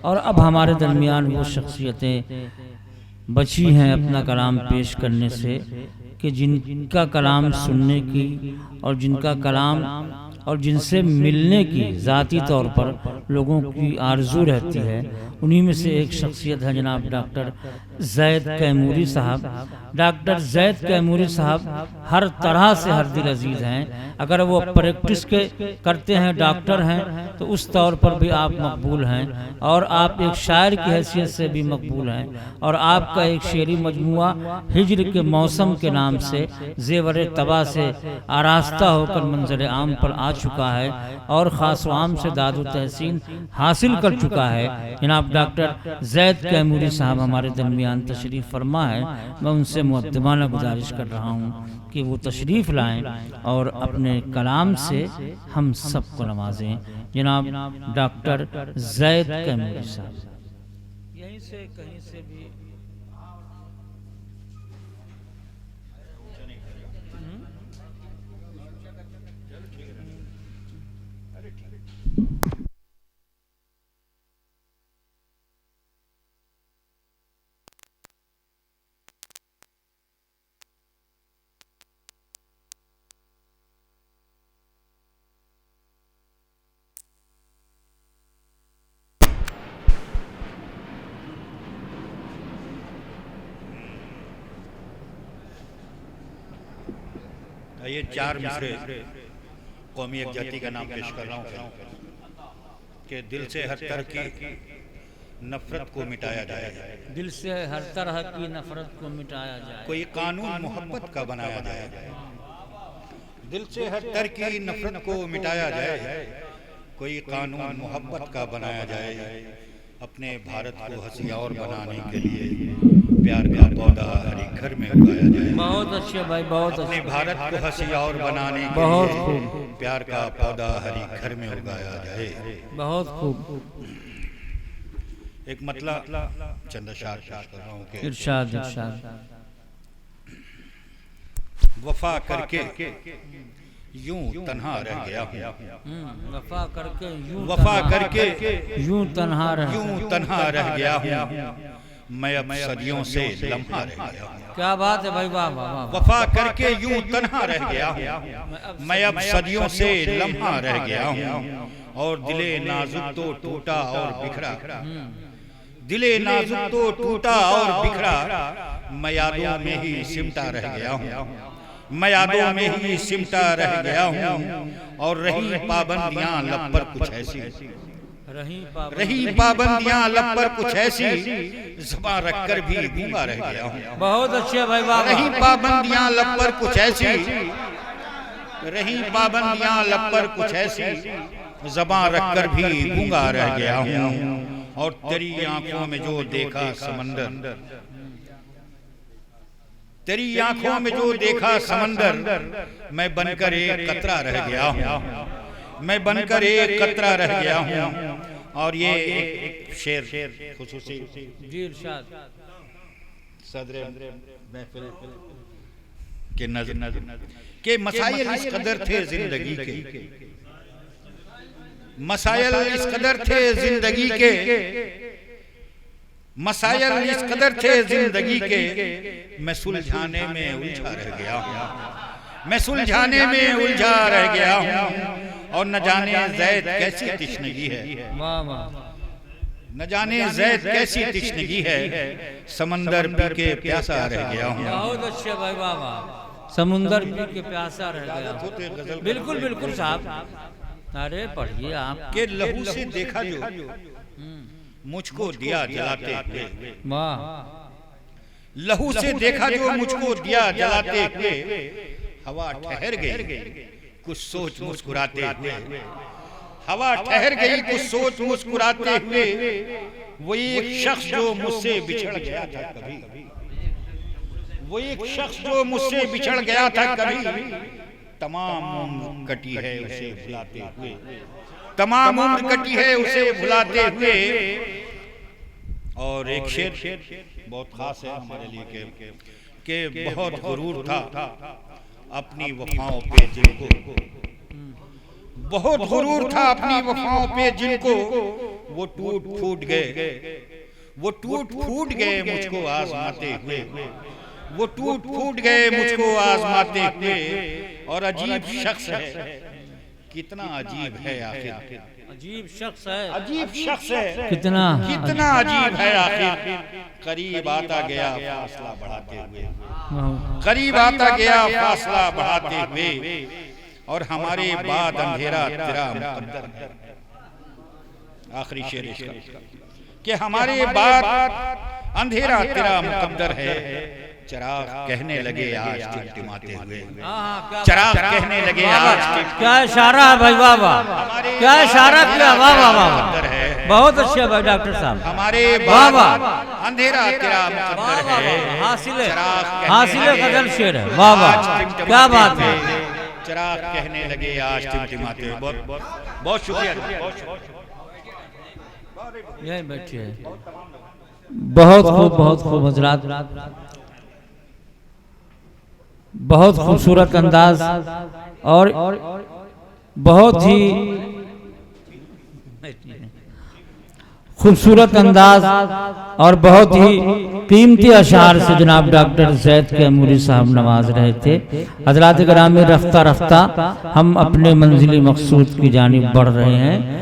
और अब हमारे दरमियान वो शख्सियतें बची हैं अपना कलाम पेश करने से कि जिनका कलाम सुनने की और जिनका कलाम और जिनसे मिलने की ज़ाती तौर पर लोगों की आरजू रहती है। उन्हीं में से एक शख्सियत है जनाब डॉक्टर ज़ैद कैमूरी साहब। डॉक्टर ज़ैद कैमूरी साहब हर तरह से हर दिल अजीज़ हैं। अगर वो प्रैक्टिस के करते हैं, डॉक्टर हैं, तो उस तौर पर भी आप मकबूल हैं और आप एक शायर की हैसियत से भी मकबूल हैं। और आपका एक शेरी मजमुआ हिज्र के मौसम के नाम से ज़ेवर तबा से आरास्ता होकर मंजर आम पर आ चुका है और ख़ास आम से दादु तहसीन हासिल कर चुका है। जनाब डॉक्टर ज़ैद कैमूरी साहब हमारे दरमियान तशरीफ़ फरमा है। मैं उनसे मुक़द्दमाना गुजारिश कर रहा हूँ कि वो तशरीफ़ लाएँ और अपने कलाम से हम सबको नवाजें। जनाब डॉक्टर ज़ैद कैमूरी साहब यहीं से कहीं से भी ये चार मिसरे कौमी यकजहती का नाम पेश कर रहा हूँ कि दिल से हर तरह की नफरत को मिटाया जाए। दिल से हर तरह की नफरत को मिटाया जाए। कोई कानून मोहब्बत का बनाया जाए। दिल से हर तरह की नफरत को मिटाया जाए। कोई कानून मोहब्बत का बनाया जाए। अपने भारत को हंसी और बनाने के लिए प्यार का पौधा हर एक घर में उगाया जाए। बहुत अच्छे भाई, बहुत अपने भारत को हंसी और बनाने के बहुत लिए खूब प्यार का पौधा हर एक घर में उगाया जाए। बहुत खूब। एक मतलब चंद अशआर पेश कर रहा हूँ कि इरशाद इरशाद। वफा करके यूं तन्हा रह गया हूँ। वफा करके यूं तन्हा रह गया हूँ। मैं अब सदियों से लम्हा रह गया हूँ। क्या बात है भाई, वाह वाह वाह। वफा करके यूं तन्हा रह गया हूँ। मैं अब सदियों से लम्हा रह गया हूँ। और दिले नाजुक तो टूटा और बिखरा। दिले नाजुक तो टूटा और बिखरा। मैं यादों में ही सिमटा रह गया हूँ। मैं यादों में ही सिमटा रह गया हूँ। और रही पाबंदियां लब पर कुछ ऐसी। रही पाबंदियां लब पर कुछ ऐसी। ज़बान रखकर भी गूंगा रह गया हूँ। बहुत अच्छे भाई, वाह। रही पाबंदियां लब पर कुछ ऐसी। रही पाबंदियां लब पर कुछ ऐसी। ज़बान रखकर भी गूंगा रह गया हूँ। और तेरी आंखों में जो देखा समंदर। तेरी आंखों में जो देखा समंदर। मैं बनकर एक कतरा रह गया हूँ। मैं बनकर एक कतरा रह गया हूँ। और ये एक शेर खुसूसी जी इरशाद। सदर महफिल के नज़र के मसाइल इस कदर थे जिंदगी के। मसाइल इस कदर थे जिंदगी के। मसाइल इस कदर थे जिंदगी के। मैं सुलझाने में उलझा रह गया हूँ। मैं सुलझाने में उलझा रह गया हूँ। और न जाने ज़ैद कैसी तिश्नगी है। वाह वाह। न जाने ज़ैद कैसी तिश्नगी है। समंदर पी के प्यासा रह गया हूँ। बहुत अच्छे भाई, वाह वाह। समुंदर पी के प्यासा रह गया। बिल्कुल बिल्कुल साहब। अरे पढ़िए आप। के लहू से देखा जो मुझको दिया जलाते हुए। वाह। लहू से देखा जो मुझको दिया जलाते हुए। हवा ठहर गई कुछ सोच मुस्कुराते हुए। हवा ठहर गई कुछ सोच मुस्कुराते हुए। वो एक शख्स जो मुझसे बिछड़ गया था कभी। वो एक शख्स जो मुझसे बिछड़ गया था कभी। तमाम उम्र कटी है उसे भुलाते हुए। तमाम उम्र कटी है उसे भुलाते हुए। और एक शेर बहुत खास है हमारे लिए कि बहुत गुरूर था अपनी वफाओं पे जिनको। बहुत गुरूर था अपनी वफाओं पे जिनको। वो टूट फूट गए, वो टूट फूट गए मुझको आजमाते हुए, वो टूट फूट गए मुझको आजमाते हुए। और अजीब शख्स है, कितना अजीब है आखिर, अजीब शख्स है, अजीब शख्स है, कितना कितना अजीब है आखिर। करीब आता गया फासला बढ़ाते हुए, करीब आता गया फासला बढ़ाते हुए। और हमारे बाद अंधेरा तेरा मुकद्दर है। आखिरी शेर इसका कि हमारे बाद अंधेरा तेरा मुकद्दर है। चिराग कहने लगे आज टिमटिमाते हुए, चिराग कहने लगे आज। क्या इशारा है भाई, वाह वाह, क्या इशारा किया, वाह वाह वाह, बहुत अच्छे भाई डॉक्टर साहब। हमारे बाद अंधेरा तेरा मुकद्दर है, हासिल गजल शेर है, वाह वाह, क्या बात है। चिराग कहने लगे आज टिमटिमाते हुए। बहुत शुक्रिया। यही बैठिए, बहुत खूब हजरात, बहुत खूबसूरत अंदाज और बहुत ही खूबसूरत अंदाज और बहुत ही कीमती अशार से जनाब डॉक्टर ज़ैद कैमूरी साहब नवाज रहे थे। हज़रात गिरामी, रफ्ता रफ्ता हम अपने मंजिल मकसूद की जानिब बढ़ रहे हैं।